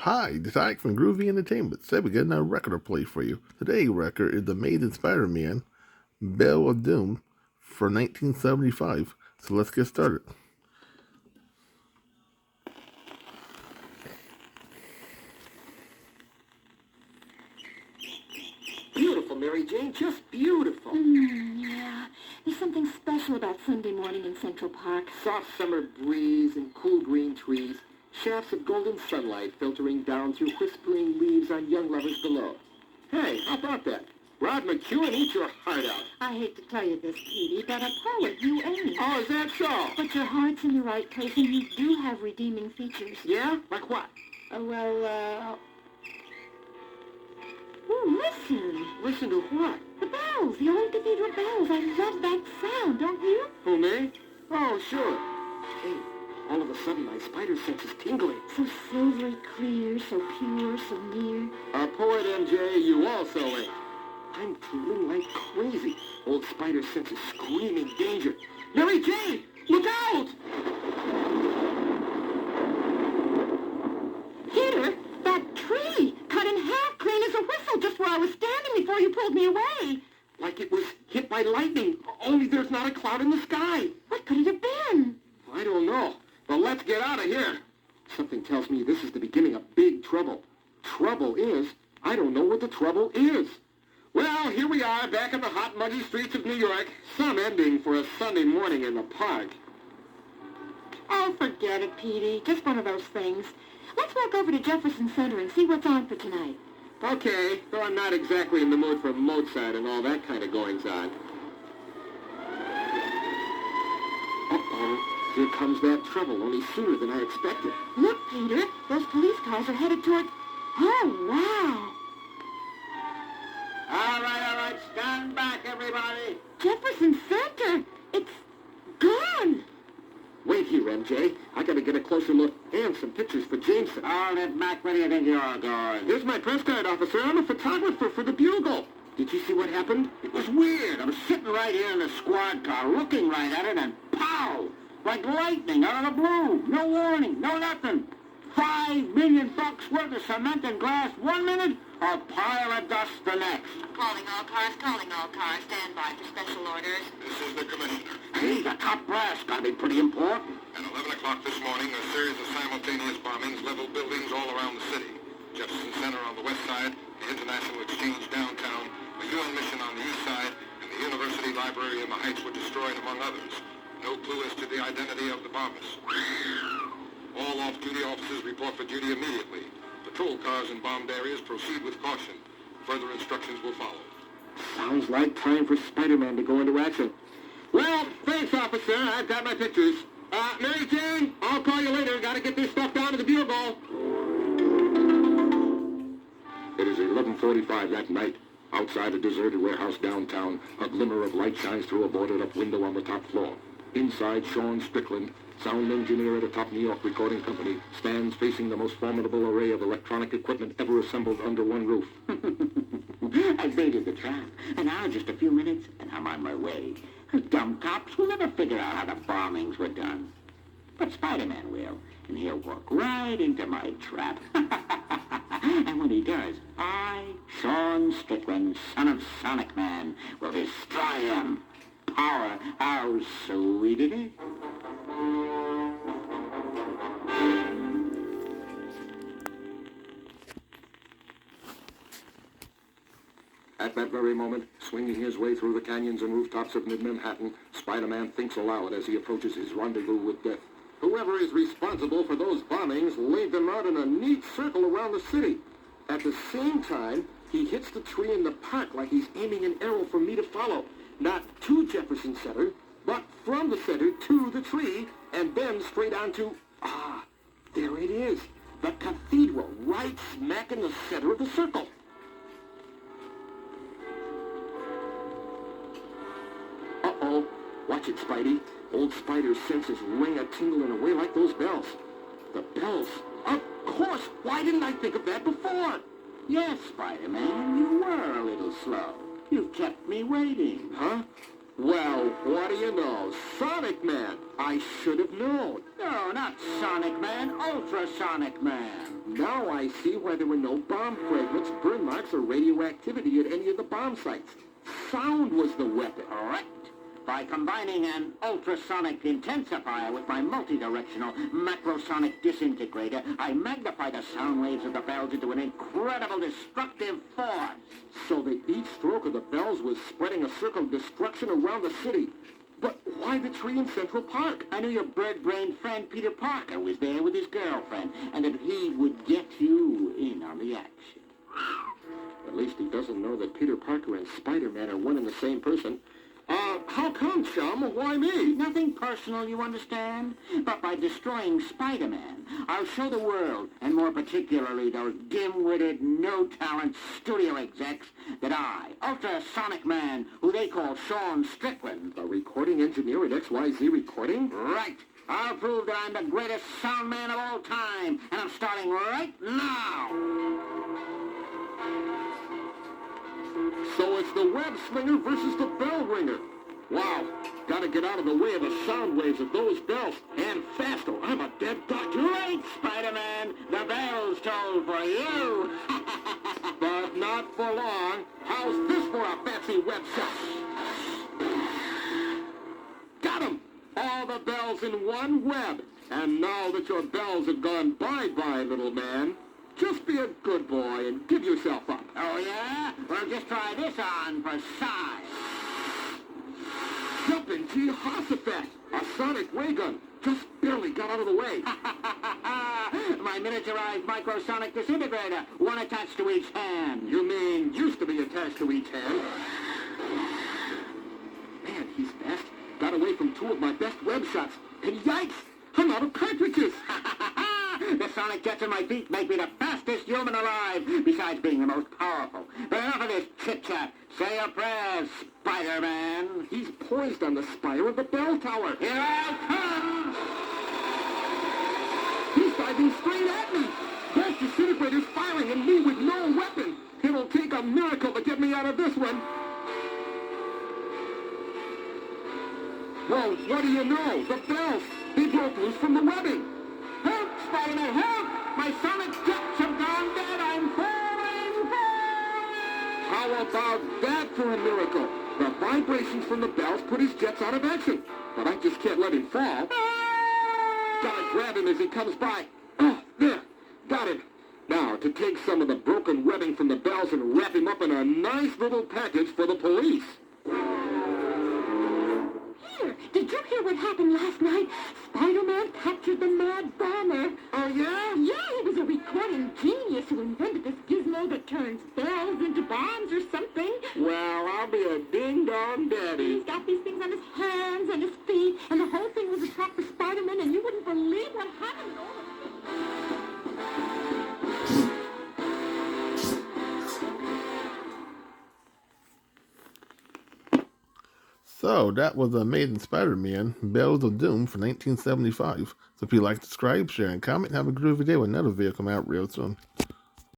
Hi, this is Ike from Groovy Entertainment. Said we got another record to play for you. Today's record is The Amazing Spider-Man, Belle of Doom, for 1975. So let's get started. Beautiful, Mary Jane, just beautiful. Yeah. There's something special about Sunday morning in Central Park. Soft summer breeze and cool green trees, shafts of golden sunlight filtering down through whispering leaves on young lovers below. Hey, how about that? Rod McEwen, eat your heart out. I hate to tell you this, Petey, but a poet, you ain't. Oh, is that so? But your heart's in the right place, and you do have redeeming features. Yeah? Like what? Ooh, listen. Listen to what? The bells, the old cathedral bells. I love that sound, don't you? Who, me? Oh, sure. Hey, all of a sudden my spider sense is tingling. So silvery clear, so pure, so near. A poet, MJ, you also ain't. I'm tingling like crazy. Old spider sense is screaming danger. Mary Jane, look out! Peter, that tree, cut in half, clean as a whistle, just where I was standing before you pulled me away. Like it was hit by lightning, only there's not a cloud in the sky. What could it have been? I don't know, but let's get out of here. Something tells me this is the beginning of big trouble. Trouble is, I don't know what the trouble is. Well, here we are, back in the hot, muggy streets of New York. Some ending for a Sunday morning in the park. Oh, forget it, Petey. Just one of those things. Let's walk over to Jefferson Center and see what's on for tonight. Okay, though I'm not exactly in the mood for Mozart and all that kind of goings-on. Uh-oh, here comes that trouble, only sooner than I expected. Look, Peter, those police cars are headed toward... Oh, wow. All right, stand back, everybody. Jefferson Center. It's gone. Wait here, MJ. I gotta get a closer look and some pictures for Jameson. All it back, where do you think you're going? Here's my press card, officer. I'm a photographer for the Bugle. Did you see what happened? It was weird. I was sitting right here in the squad car, looking right at it, and pow! Like lightning out of the blue. No warning, no nothing. $5 million worth of cement and glass 1 minute, a pile of dust the next. Calling all cars, stand by for special orders. This is the commissioner. Hey, the top brass gotta be pretty important. At 11 o'clock this morning, a series of simultaneous bombings leveled buildings all around the city. Jefferson Center on the west side, the International Exchange downtown, a UN mission on the east side, and the University Library in the Heights were destroyed, among others. No clue as to the identity of the bombers. All off-duty officers report for duty immediately. Patrol cars in bombed areas proceed with caution. Further instructions will follow. Sounds like time for Spider-Man to go into action. Well, thanks, officer. I've got my pictures. Mary Jane, I'll call you later. Gotta get this stuff down to the Bugle. It is 11:45 that night. Outside a deserted warehouse downtown, a glimmer of light shines through a boarded-up window on the top floor. Inside, Sean Strickland, sound engineer at a top New York recording company, stands facing the most formidable array of electronic equipment ever assembled under one roof. I baited the trap, and now just a few minutes, and I'm on my way. Dumb cops will never figure out how the bombings were done. But Spider-Man will, and he'll walk right into my trap. And when he does, I, Sean Strickland, son of Sonic Man, will destroy him. Power, how sweet it is. At that very moment, swinging his way through the canyons and rooftops of mid-Manhattan, Spider-Man thinks aloud as he approaches his rendezvous with death. Whoever is responsible for those bombings laid them out in a neat circle around the city. At the same time, he hits the tree in the park like he's aiming an arrow for me to follow. Not to Jefferson Center, but from the center to the tree, and then straight on to... there it is. The cathedral, right smack in the center of the circle. Uh-oh. Watch it, Spidey. Old Spider's senses ring a-tingling away like those bells. The bells? Of course! Why didn't I think of that before? Yes, Spider-Man, you were a little slow. You've kept me waiting. Huh? Well, what do you know? Sonic Man! I should have known. No, not Sonic Man, Ultrasonic Man. Now I see why there were no bomb fragments, burn marks, or radioactivity at any of the bomb sites. Sound was the weapon. Correct. By combining an ultrasonic intensifier with my multi-directional macrosonic disintegrator, I magnify the sound waves of the bells into an incredible destructive force. So that each stroke of the bells was spreading a circle of destruction around the city. But why the tree in Central Park? I knew your bird-brained friend Peter Parker was there with his girlfriend, and that he would get you in on the action. At least he doesn't know that Peter Parker and Spider-Man are one and the same person. How come, chum? Why me? Nothing personal, you understand? But by destroying Spider-Man, I'll show the world, and more particularly those dim-witted, no-talent studio execs, that I, Ultrasonic Man, who they call Sean Strickland... A recording engineer at XYZ Recording? Right. I'll prove that I'm the greatest sound man of all time, and I'm starting right now. So it's the web slinger versus the bell ringer. Wow, gotta get out of the way of the sound waves of those bells. And fast, or I'm a dead duck. Great, Spider-Man! The bells toll for you! But not for long. How's this for a fancy web shot? Got 'em! All the bells in one web. And now that your bells have gone bye-bye, little man, just be a good boy and give yourself up. Oh, yeah? Well, just try this on for size. Jumping Jehoshaphat! A sonic ray gun! Just barely got out of the way. My miniaturized microsonic disintegrator, one attached to each hand. You mean used to be attached to each hand? Man, he's fast. Got away from two of my best web shots. And yikes! I'm out of cartridges! The sonic jets in my feet make me the fastest human alive, besides being the most powerful. But enough of this chit-chat. Say your prayers, Spider-Man. He's poised on the spire of the bell tower. Here I come! He's diving straight at me. Both disintegrators firing and me with no weapon. It'll take a miracle to get me out of this one. Well, what do you know? The bells. They broke loose from the webbing. Help, Spider-Man, help! My sonic jets have gone dead. I'm falling. How about that for a miracle? The vibrations from the bells put his jets out of action. But I just can't let him fall. Gotta grab him as he comes by. Oh, there. Got him. Now, to take some of the broken webbing from the bells and wrap him up in a nice little package for the police. Here, did you hear what happened last night? Spider-Man captured the Mad Bomber. Oh, yeah? Yeah, he was a recording genius who invented this gizmo that turns bells into bombs or something. Well, I'll be a ding-dong daddy. He's got these things on his hands and his feet, and the whole thing was a trap for Spider-Man, and you wouldn't believe what happened. So that was Amazing Spider-Man, Bells of Doom for 1975. So if you like, subscribe, share, and comment, have a groovy day with another video come out real soon.